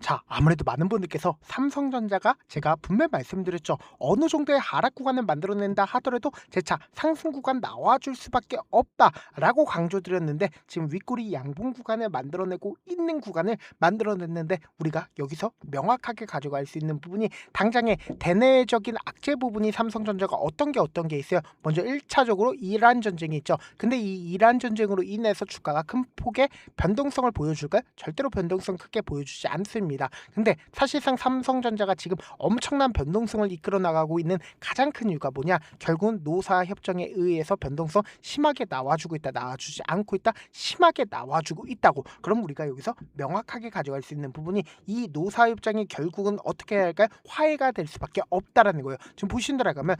자, 아무래도 많은 분들께서 삼성전자가 제가 분명히 말씀드렸죠. 어느 정도의 하락 구간을 만들어낸다 하더라도 재차 상승 구간 나와줄 수밖에 없다라고 강조드렸는데 지금 윗꼬리 양봉 구간을 만들어내고 있는 구간을 만들어냈는데 우리가 여기서 명확하게 가져갈 수 있는 부분이 당장의 대내적인 악재 부분이 삼성전자가 어떤 게 있어요. 먼저 1차적으로 이란 전쟁이 있죠. 근데 이 이란 전쟁으로 인해서 주가가 큰 폭의 변동성을 보여줄까요? 절대로 변동성 크게 보여주지 않습니다. 근데 사실상 삼성전자가 지금 엄청난 변동성을 이끌어 나가고 있는 가장 큰 이유가 뭐냐? 결국은 노사 협정에 의해서 변동성 심하게 나와주고 있다, 나와주지 않고 있다, 심하게 나와주고 있다고. 그럼 우리가 여기서 명확하게 가져갈 수 있는 부분이 이 노사 협정이 결국은 어떻게 해야 할까요? 화해가 될 수밖에 없다라는 거예요. 지금 보신다라면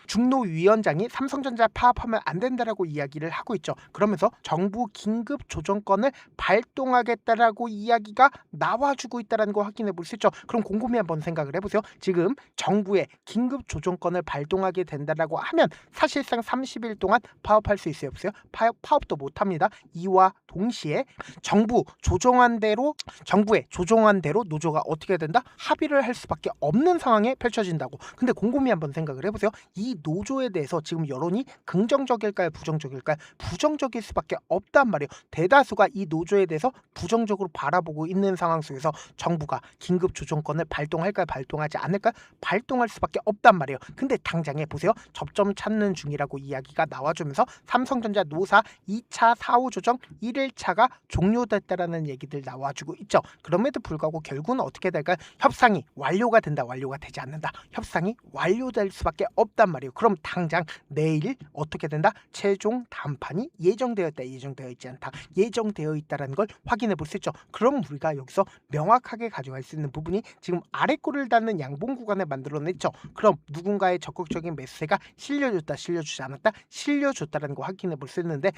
중노위원장이 삼성전자 파업하면 안 된다라고 이야기를 하고 있죠. 그러면서 정부 긴급 조정권을 발동하겠다라고 이야기가 나와주고 있다라는 거 확인해 볼 수 있죠. 그럼 곰곰이 한번 생각을 해보세요. 지금 정부의 긴급 조정권을 발동하게 된다라고 하면 사실상 30일 동안 파업할 수 있어요, 없어요? 파업도 못합니다. 이와 동시에 정부의 조정한 대로 노조가 어떻게 된다? 합의를 할 수밖에 없는 상황에 펼쳐진다고. 근데 곰곰이 한번 생각을 해보세요. 이 노조에 대해서 지금 여론이 긍정적일까요, 부정적일까요? 부정적일 수밖에 없단 말이에요. 대다수가 이 노조에 대해서 부정적으로 바라보고 있는 상황 속에서 정부가 긴급 조정권을 발동할까요, 발동하지 않을까요? 발동할 수밖에 없단 말이에요. 근데 당장에 보세요. 접점 찾는 중이라고 이야기가 나와주면서 삼성전자 노사 2차 사후 조정 1일차가 종료됐다라는 얘기들 나와주고 있죠. 그럼에도 불구하고 결국은 어떻게 될까요? 협상이 완료가 된다, 완료가 되지 않는다. 협상이 완료될 수밖에 없단 말이에요. 그럼 당장 내일 어떻게 된다? 최종談판이 예정되어 있다, 예정되어 있지 않다, 예정되어 있다라는 걸 확인해 볼 수 있죠. 그럼 우리가 여기서 명확하게 가져갈 수 있는 부분이 지금 아래 꼴을 닿는 양봉 구간을 만들어냈죠. 그럼 누군가의 적극적인 매수세가 실려줬다, 실려주지 않았다, 실려줬다라는 거 확인해 볼 수 있는데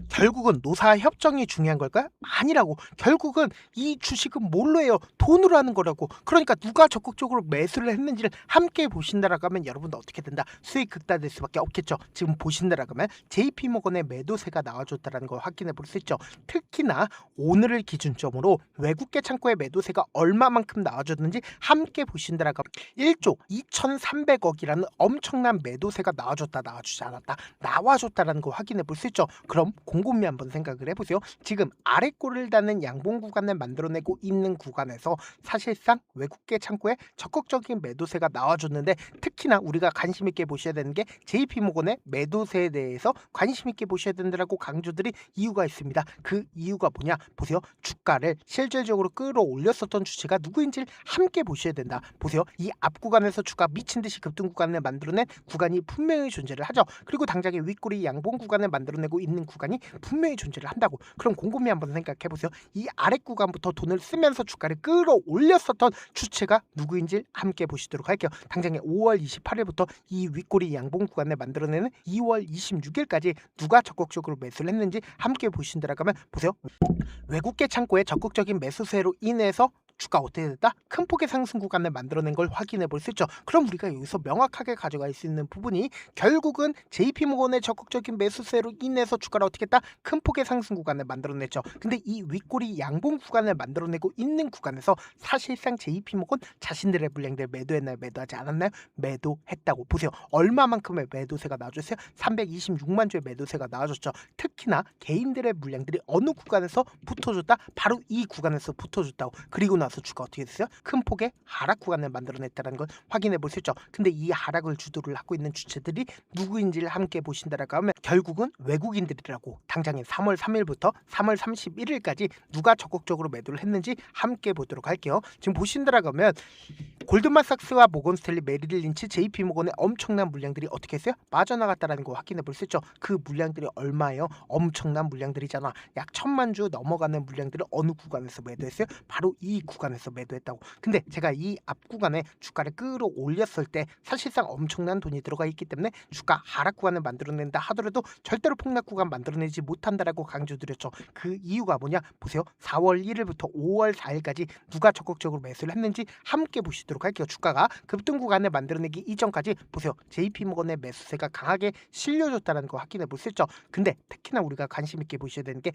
결국은 노사 협정이 중요한 걸까요? 아니라고. 결국은 이 주식은 뭘로 해요? 돈으로 하는 거라고. 그러니까 누가 적극적으로 매수를 했는지를 함께 보신다라고 하면 여러분도 어떻게 된다? 수익 극대화될 수밖에 없겠죠. 지금 보신다라고 하면 JP모건의 매도세가 나와줬다라는 걸 확인해 볼 수 있죠. 특히나 오늘을 기준점으로 외국계 창고의 매도세가 얼마만큼 나와줬는지 함께 보신다라고 하면 1조 2,300억이라는 엄청난 매도세가 나와줬다, 나와주지 않았다, 나와줬다라는 걸 확인해 볼 수 있죠. 그럼 곰곰이 한번 생각을 해보세요. 지금 아래 꼴을 닿는 양봉 구간을 만들어내고 있는 구간에서 사실상 외국계 창고에 적극적인 매도세가 나와줬는데 특히나 우리가 관심 있게 보셔야 되는 게 JP모건의 매도세에 대해서 관심 있게 보셔야 된다라고 강조드린 이유가 있습니다. 그 이유가 뭐냐? 보세요. 주가를 실질적으로 끌어올렸었던 주체가 누구인지를 함께 보셔야 된다. 보세요. 이 앞 구간에서 주가 미친 듯이 급등 구간을 만들어낸 구간이 분명히 존재를 하죠. 그리고 당장에 윗꼬리 양봉 구간을 만들어내고 있는 구간이 분명히 존재를 한다고. 그럼 곰곰이 한번 생각해 보세요. 이 아래 구간부터 돈을 쓰면서 주가를 끌어올렸었던 주체가 누구인지 함께 보시도록 할게요. 당장에 5월 28일부터 이 윗꼬리 양봉 구간을 만들어내는 2월 26일까지 누가 적극적으로 매수를 했는지 함께 보신다라고 하면 보세요. 외국계 창고의 적극적인 매수세로 인해서 주가 어떻게 됐다? 큰 폭의 상승 구간을 만들어낸 걸 확인해 볼 수 있죠. 그럼 우리가 여기서 명확하게 가져갈 수 있는 부분이 결국은 JP모건의 적극적인 매수세로 인해서 주가를 어떻게 했다? 큰 폭의 상승 구간을 만들어냈죠. 근데 이 윗꼬리 양봉 구간을 만들어내고 있는 구간에서 사실상 JP모건 자신들의 물량들 매도했나요? 매도하지 않았나요? 매도했다고. 보세요. 얼마만큼의 매도세가 나와줬어요? 326만 주의 매도세가 나와줬죠. 특히나 개인들의 물량들이 어느 구간에서 붙어줬다? 바로 이 구간에서 붙어줬다고. 그리고 나서 주가 어떻게 됐어요? 큰 폭의 하락 구간을 만들어냈다는 걸 확인해 볼 수 있죠. 근데 이 하락을 주도를 하고 있는 주체들이 누구인지를 함께 보신다라고 하면 결국은 외국인들이라고. 당장에 3월 3일부터 3월 31일까지 누가 적극적으로 매도를 했는지 함께 보도록 할게요. 지금 보신다라고 하면 골드만삭스와 모건스탠리, 메릴 린치, JP모건의 엄청난 물량들이 어떻게 했어요? 빠져나갔다라는 거 확인해 볼 수 있죠. 그 물량들이 얼마예요? 엄청난 물량들이잖아. 약 1,000만 주 넘어가는 물량들을 어느 구간에서 매도했어요? 바로 이 구간에서 매도했다고. 근데 제가 이 앞 구간에 주가를 끌어올렸을 때 사실상 엄청난 돈이 들어가 있기 때문에 주가 하락 구간을 만들어낸다 하더라도 절대로 폭락 구간 만들어내지 못한다라고 강조드렸죠. 그 이유가 뭐냐? 보세요. 4월 1일부터 5월 4일까지 누가 적극적으로 매수를 했는지 함께 보시도록 할게요. 주가가 급등 구간을 만들어내기 이전까지 보세요. JP모건의 매수세가 강하게 실려줬다는 거 확인해 볼 수 있죠. 근데 특히나 우리가 관심 있게 보셔야 되는 게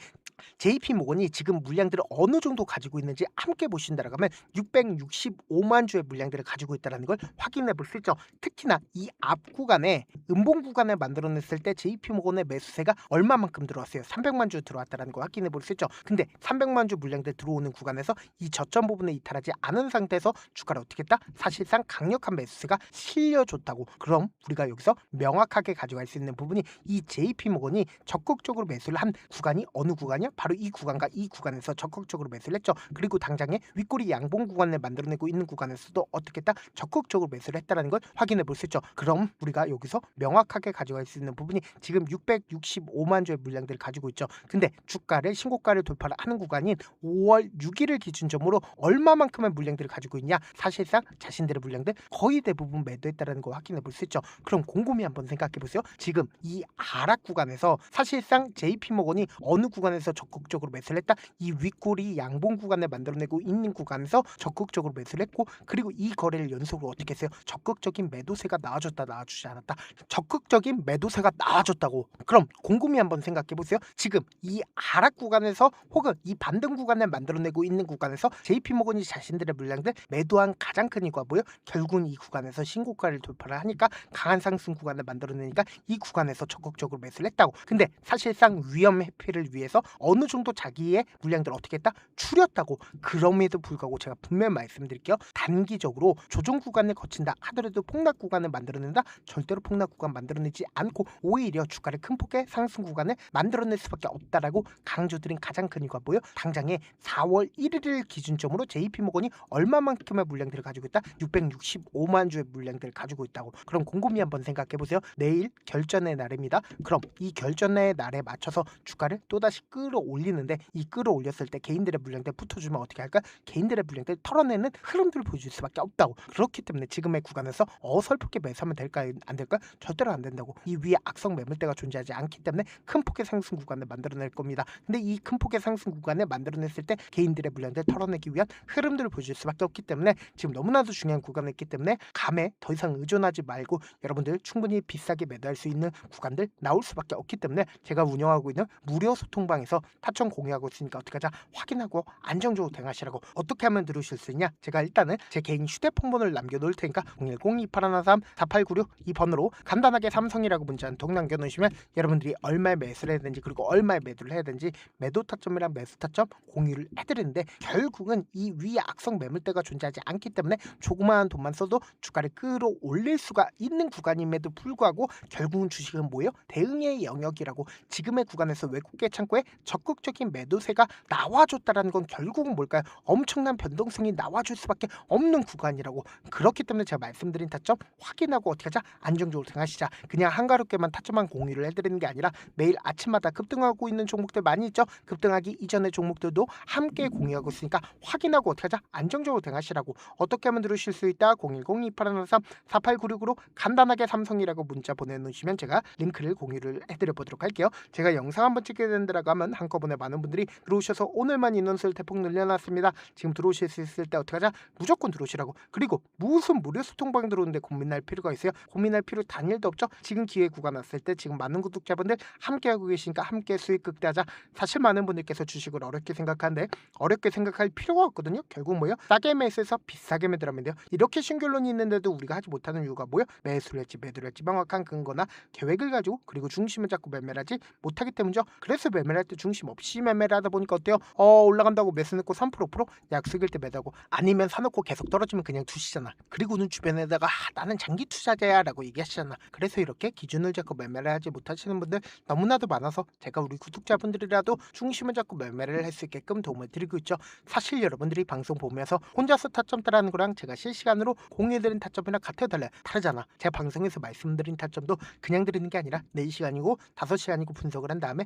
JP모건이 지금 물량들을 어느 정도 가지고 있는지 함께 보시도록 보신다라고 하면 665만 주의 물량들을 가지고 있다는 걸 확인해 볼 수 있죠. 특히나 이 앞 구간에 음봉 구간을 만들어냈을 때 JP모건의 매수세가 얼마만큼 들어왔어요? 300만 주 들어왔다는 걸 확인해 볼 수 있죠. 근데 300만 주 물량들 들어오는 구간에서 이 저점 부분에 이탈하지 않은 상태에서 주가를 어떻게 했다? 사실상 강력한 매수세가 실려줬다고. 그럼 우리가 여기서 명확하게 가져갈 수 있는 부분이 이 JP모건이 적극적으로 매수를 한 구간이 어느 구간이야? 바로 이 구간과 이 구간에서 적극적으로 매수를 했죠. 그리고 당장에 윗꼬리 양봉 구간을 만들어내고 있는 구간에서도 어떻게 했다? 적극적으로 매수를 했다는 걸 확인해 볼 수 있죠. 그럼 우리가 여기서 명확하게 가져갈 수 있는 부분이 지금 665만 주의 물량들을 가지고 있죠. 근데 주가를 신고가를 돌파를 하는 구간인 5월 6일을 기준점으로 얼마만큼의 물량들을 가지고 있냐? 사실상 자신들의 물량들 거의 대부분 매도했다는 걸 확인해 볼 수 있죠. 그럼 곰곰이 한번 생각해 보세요. 지금 이 하락 구간에서 사실상 JP모건이 어느 구간에서 적극적으로 매수를 했다? 이 윗꼬리 양봉 구간을 만들어내고 있는 구간에서 적극적으로 매수를 했고, 그리고 이 거래를 연속으로 어떻게 했어요? 적극적인 매도세가 나와줬다, 나와주지 않았다? 적극적인 매도세가 나와줬다고. 그럼 곰곰이 한번 생각해 보세요. 지금 이 하락 구간에서 혹은 이 반등 구간을 만들어내고 있는 구간에서 JP모건이 자신들의 물량들 매도한 가장 큰 이유가 뭐예요? 결국은 이 구간에서 신고가를 돌파를 하니까 강한 상승 구간을 만들어내니까 이 구간에서 적극적으로 매수를 했다고. 근데 사실상 위험 회피를 위해서 어느 정도 자기의 물량들을 어떻게 했다? 줄였다고. 그럼에도 불구하고 제가 분명히 말씀드릴게요. 단기적으로 조정 구간을 거친다 하더라도 폭락 구간을 만들어낸다? 절대로 폭락 구간 만들어내지 않고 오히려 주가를 큰 폭의 상승 구간을 만들어낼 수밖에 없다라고 강조드린 가장 큰 이유가 뭐예요? 당장에 4월 1일을 기준점으로 JP모건이 얼마만큼의 물량들을 가지고 있다? 665만 주의 물량들을 가지고 있다고. 그럼 곰곰이 한번 생각해 보세요. 내일 결전의 날입니다. 그럼 이 결전의 날에 맞춰서 주가를 또다시 끌어올리는데, 이 끌어올렸을 때 개인들의 물량들 붙어주면 어떻게 할까? 개인들의 물량들 털어내는 흐름들을 보여줄 수밖에 없다고. 그렇기 때문에 지금의 구간에서 어설프게 매수하면 될까요? 안 될까요? 절대로 안 된다고. 이 위에 악성 매물대가 존재하지 않기 때문에 큰 폭의 상승 구간을 만들어낼 겁니다. 근데 이 큰 폭의 상승 구간을 만들어냈을 때 개인들의 물량들 털어내기 위한 흐름들을 보여줄 수밖에 없기 때문에 지금 너무나도 중요한 구간이 있기 때문에 감에 더 이상 의존하지 말고 여러분들 충분히 비싸게 매도할 수 있는 구간들 나올 수밖에 없기 때문에 제가 운영하고 있는 무료 소통방에서 타점 공유하고 있으니까 어떻게 하자? 확인하고 안정적으로 대응하시라고. 어떻게 하면 들으실 수 있냐? 제가 일단은 제 개인 휴대폰 번호를 남겨놓을 테니까 010-2813-4896 이 번호로 간단하게 삼성이라고 문자 한 통 남겨놓으시면 여러분들이 얼마에 매수를 해야 되는지, 그리고 얼마에 매도를 해야 되는지 매도 타점이랑 매수 타점 공유를 해드리는데, 결국은 이 위에 악성 매물대가 존재하지 않기 때문에 조그마한 돈만 써도 주가를 끌어올릴 수가 있는 구간임에도 불구하고 결국은 주식은 뭐예요? 대응의 영역이라고. 지금의 구간에서 외국계 창고에 적극적인 매도세가 나와줬다라는 건 결국은 뭘까요? 엄청난 변동성이 나와줄 수밖에 없는 구간이라고. 그렇기 때문에 제가 말씀드린 타점 확인하고 어떻게 하자? 안정적으로 대응하시자. 그냥 한가롭게만 타점만 공유를 해드리는 게 아니라 매일 아침마다 급등하고 있는 종목들 많이 있죠? 급등하기 이전의 종목들도 함께 공유하고 있으니까 확인하고 어떻게 하자? 안정적으로 대응하시라고. 어떻게 하면 들으실 수 있다? 010-2813-4896으로 간단하게 삼성이라고 문자 보내놓으시면 제가 링크를 공유를 해드려 보도록 할게요. 제가 영상 한번 찍게 된다라고 하면 한꺼번에 많은 분들이 들어오셔서 오늘만 인원수를 대폭 늘려놨습니다. 지금 들어오실 수 있을 때 어떻게 하자? 무조건 들어오시라고. 그리고 무슨 무료 소통방 들어오는데 고민할 필요가 있어요? 고민할 필요 단일도 없죠. 지금 기회 구간 왔을 때 지금 많은 구독자분들 함께하고 계시니까 함께 수익 극대하자. 사실 많은 분들께서 주식을 어렵게 생각하는데 어렵게 생각할 필요가 없거든요. 결국 뭐예요? 싸게 매수해서 비싸게 매도하면 돼요. 이렇게 신결론이 있는데도 우리가 하지 못하는 이유가 뭐예요? 매수를 할지 매도를 할지 명확한 근거나 계획을 가지고, 그리고 중심을 잡고 매매를 하지 못하기 때문이죠. 그래서 매매를 할 때 중심 없이 매매를 하다 보니까 어때요? 올라간다고 매수 넣고 3% 5% 약속일 때 매도하고, 아니면 사놓고 계속 떨어지면 그냥 두시잖아. 그리고는 주변에다가 나는 장기 투자자야 라고 얘기하시잖아. 그래서 이렇게 기준을 잡고 매매를 하지 못하시는 분들 너무나도 많아서 제가 우리 구독자분들이라도 중심을 잡고 매매를 할 수 있게끔 도움을 드리고 있죠. 사실 여러분들이 방송 보면서 혼자서 타점 따라하는 거랑 제가 실시간으로 공유해드린 타점이랑 같아요, 달라요? 다르잖아. 제가 방송에서 말씀드린 타점도 그냥 드리는 게 아니라 4시간이고 5시간이고 분석을 한 다음에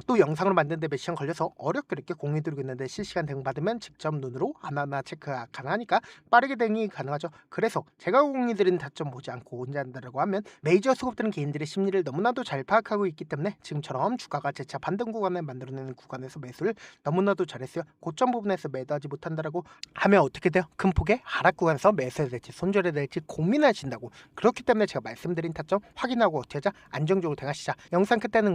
또 영상으로 만드는데 몇 시간 걸려서 어렵게 이렇게 공유드리고 있는데, 실시간 대응 받으면 직접 눈으로 하나하나 체크가 가능하니까 빠르게 대응이 가능하죠. 그래서 제가 공유드리는 타점 보지 않고 혼자 한다라고 하면 메이저 수급들은 개인들의 심리를 너무나도 잘 파악하고 있기 때문에 지금처럼 주가가 재차 반등 구간을 만들어내는 구간에서 매수를 너무나도 잘했어요. 고점 부분에서 매도하지 못한다라고 하면 어떻게 돼요? 큰 폭의 하락 구간에서 매수해야 될지 손절해야 될지 고민하신다고. 그렇기 때문에 제가 말씀드린 타점 확인하고 어떻게 하자? 안정적으로 대응하시자. 영상 끝에는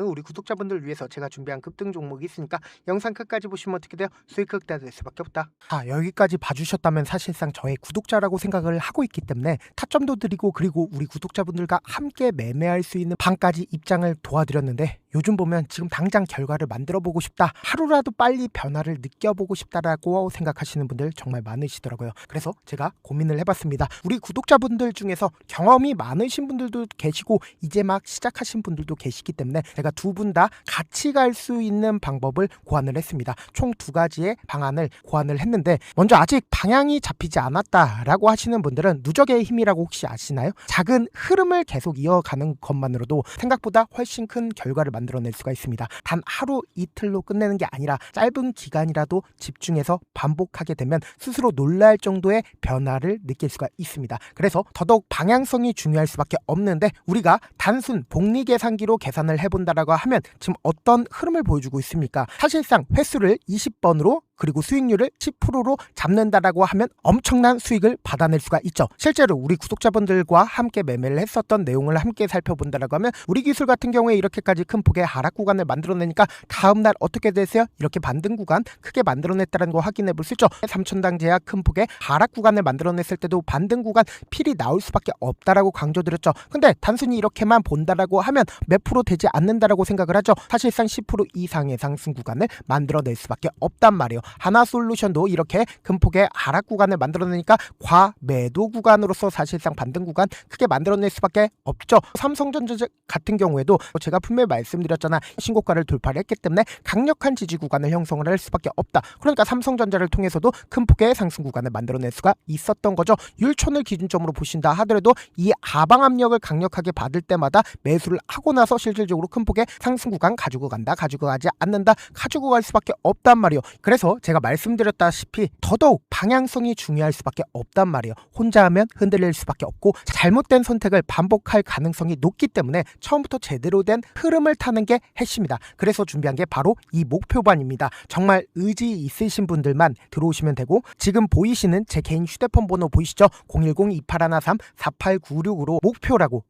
우리 구독자분들 위해서 제가 준비한 급등 종목이 있으니까 영상 끝까지 보시면 어떻게 돼요? 수익 극대화될 수밖에 없다. 여기까지 봐주셨다면 사실상 저의 구독자라고 생각을 하고 있기 때문에 타점도 드리고 그리고 우리 구독자분들과 함께 매매할 수 있는 방까지 입장을 도와드렸는데 요즘 보면 지금 당장 결과를 만들어 보고 싶다, 하루라도 빨리 변화를 느껴보고 싶다라고 생각하시는 분들 정말 많으시더라고요. 그래서 제가 고민을 해봤습니다. 우리 구독자분들 중에서 경험이 많으신 분들도 계시고 이제 막 시작하신 분들도 계시기 때문에 제가 두 분 다 같이 갈 수 있는 방법을 고안을 했습니다. 총 2가지의 방안을 고안을 했는데, 먼저 아직 방향이 잡히지 않았다라고 하시는 분들은 누적의 힘이라고 혹시 아시나요? 작은 흐름을 계속 이어가는 것만으로도 생각보다 훨씬 큰 결과를 만들어낼 수가 있습니다. 단 하루 이틀로 끝내는 게 아니라 짧은 기간이라도 집중해서 반복하게 되면 스스로 놀랄 정도의 변화를 느낄 수가 있습니다. 그래서 더더욱 방향성이 중요할 수밖에 없는데, 우리가 단순 복리계산기로 계산을 해본다라고 하면 지금 어떤 흐름을 보여주고 있습니까? 사실상 횟수를 20번으로 그리고 수익률을 10%로 잡는다라고 하면 엄청난 수익을 받아낼 수가 있죠. 실제로 우리 구독자분들과 함께 매매를 했었던 내용을 함께 살펴본다라고 하면 우리 기술 같은 경우에 이렇게까지 큰 폭의 하락 구간을 만들어내니까 다음날 어떻게 되세요? 이렇게 반등 구간 크게 만들어냈다는 거 확인해 볼 수 있죠. 3천당 제약 큰 폭의 하락 구간을 만들어냈을 때도 반등 구간 필이 나올 수밖에 없다라고 강조드렸죠. 근데 단순히 이렇게만 본다라고 하면 몇 프로 되지 않는다라고 생각을 하죠. 사실상 10% 이상의 상승 구간을 만들어낼 수밖에 없단 말이에요. 하나솔루션도 이렇게 큰 폭의 하락 구간을 만들어내니까 과매도 구간으로서 사실상 반등 구간 크게 만들어낼 수밖에 없죠. 삼성전자 같은 경우에도 제가 분명히 말씀드렸잖아, 신고가를 돌파를 했기 때문에 강력한 지지 구간을 형성을 할 수밖에 없다. 그러니까 삼성전자를 통해서도 큰 폭의 상승 구간을 만들어낼 수가 있었던 거죠. 율촌을 기준점으로 보신다 하더라도 이 하방 압력을 강력하게 받을 때마다 매수를 하고 나서 실질적으로 큰 폭의 상승 구간 가지고 간다, 가지고 가지 않는다, 가지고 갈 수밖에 없단 말이에요. 그래서 제가 말씀드렸다시피 더더욱 방향성이 중요할 수밖에 없단 말이에요. 혼자 하면 흔들릴 수밖에 없고 잘못된 선택을 반복할 가능성이 높기 때문에 처음부터 제대로 된 흐름을 타는 게 핵심이다. 그래서 준비한 게 바로 이 목표반입니다. 정말 의지 있으신 분들만 들어오시면 되고, 지금 보이시는 제 개인 휴대폰 번호 보이시죠? 010-2813-4896으로 목표라고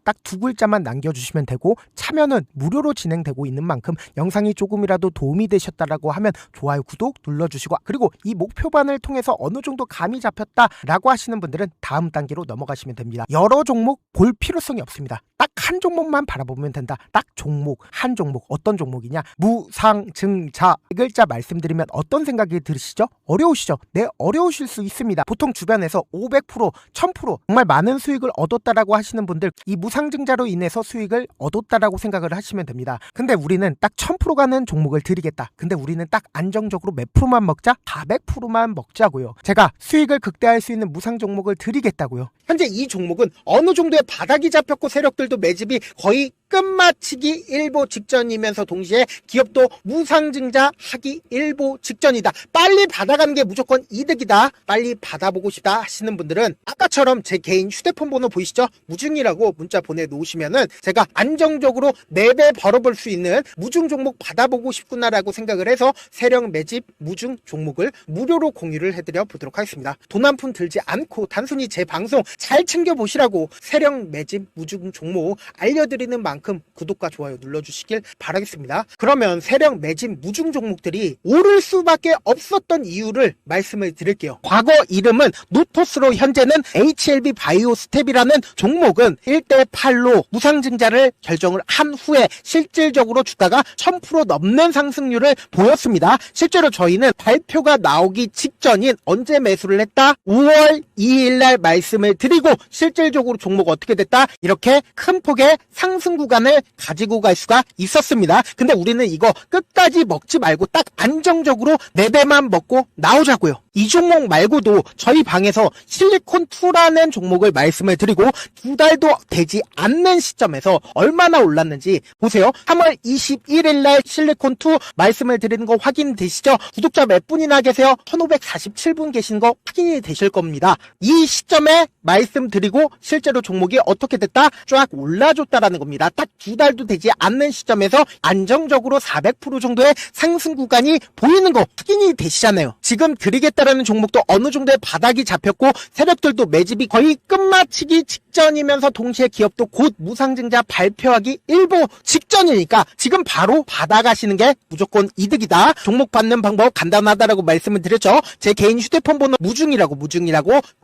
딱 2글자만 남겨주시면 되고, 참여는 무료로 진행되고 있는 만큼 영상이 조금이라도 도움이 되셨다라고 하면 좋아요, 구독 눌러주시고, 그리고 이 목표반을 통해서 어느 정도 감이 잡혔다라고 하시는 분들은 다음 단계로 넘어가시면 됩니다. 여러 종목 볼 필요성이 없습니다. 딱 한 종목만 바라보면 된다. 딱 종목, 한 종목. 어떤 종목이냐? 무상증자. 이 글자 말씀드리면 어떤 생각이 들으시죠? 어려우시죠? 네, 어려우실 수 있습니다. 보통 주변에서 500%, 1000% 정말 많은 수익을 얻었다라고 하시는 분들, 이 무상증자로 인해서 수익을 얻었다라고 생각을 하시면 됩니다. 근데 우리는 딱 1000% 가는 종목을 드리겠다. 근데 우리는 딱 안정적으로 몇 프로만 먹자? 400%만 먹자고요. 제가 수익을 극대화할 수 있는 무상 종목을 드리겠다고요. 현재 이 종목은 어느 정도의 바닥이 잡혔고 세력들도 매집이 거의 끝마치기 일보 직전이면서 동시에 기업도 무상증자하기 일보 직전이다. 빨리 받아가는 게 무조건 이득이다. 빨리 받아보고 싶다 하시는 분들은 아까처럼 제 개인 휴대폰 번호 보이시죠? 무중이라고 문자 보내놓으시면은 제가 안정적으로 4배 벌어볼 수 있는 무중 종목 받아보고 싶구나라고 생각을 해서 세력 매집 무중 종목을 무료로 공유를 해드려 보도록 하겠습니다. 돈 한 푼 들지 않고 단순히 제 방송 잘 챙겨보시라고 세력 매집 무중 종목 알려드리는 만큼 구독과 좋아요 눌러주시길 바라겠습니다. 그러면 세력 매집 무중 종목들이 오를 수밖에 없었던 이유를 말씀을 드릴게요. 과거 이름은 노토스로 현재는 HLB 바이오스텝이라는 종목은 1대8로 무상증자를 결정을 한 후에 실질적으로 주가가 1000% 넘는 상승률을 보였습니다. 실제로 저희는 발표가 나오기 직전인 언제 매수를 했다? 5월 2일날 말씀을 드리고 실질적으로 종목 어떻게 됐다? 이렇게 큰 폭의 상승 구간을 가지고 갈 수가 있었습니다. 근데 우리는 이거 끝까지 먹지 말고 딱 안정적으로 4배만 먹고 나오자고요. 이 종목 말고도 저희 방에서 실리콘2라는 종목을 말씀을 드리고 2달도 되지 않는 시점에서 얼마나 올랐는지 보세요. 3월 21일 날 실리콘2 말씀을 드리는 거 확인되시죠? 구독자 몇 분이나 계세요? 1547분 계신 거 확인이 되실 겁니다. 이 시점에 말씀드리고 실제로 종목이 어떻게 됐다? 쫙 올라줬다라는 겁니다. 딱 2달도 되지 않는 시점에서 안정적으로 400% 정도의 상승 구간이 보이는 거 확인이 되시잖아요. 지금 드리겠다라는 종목도 어느 정도의 바닥이 잡혔고 세력들도 매집이 거의 끝마치기 직전이면서 동시에 기업도 곧 무상증자 발표하기 일보 직전이니까 지금 바로 받아가시는 게 무조건 이득이다. 종목 받는 방법 간단하다라고 말씀을 드렸죠. 제 개인 휴대폰 번호 무중이라고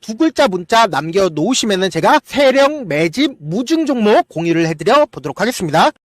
2글자 문자 남겨놓으시면은 제가 세력 매집 무중 종목 공유를 해드려 보도록 하겠습니다.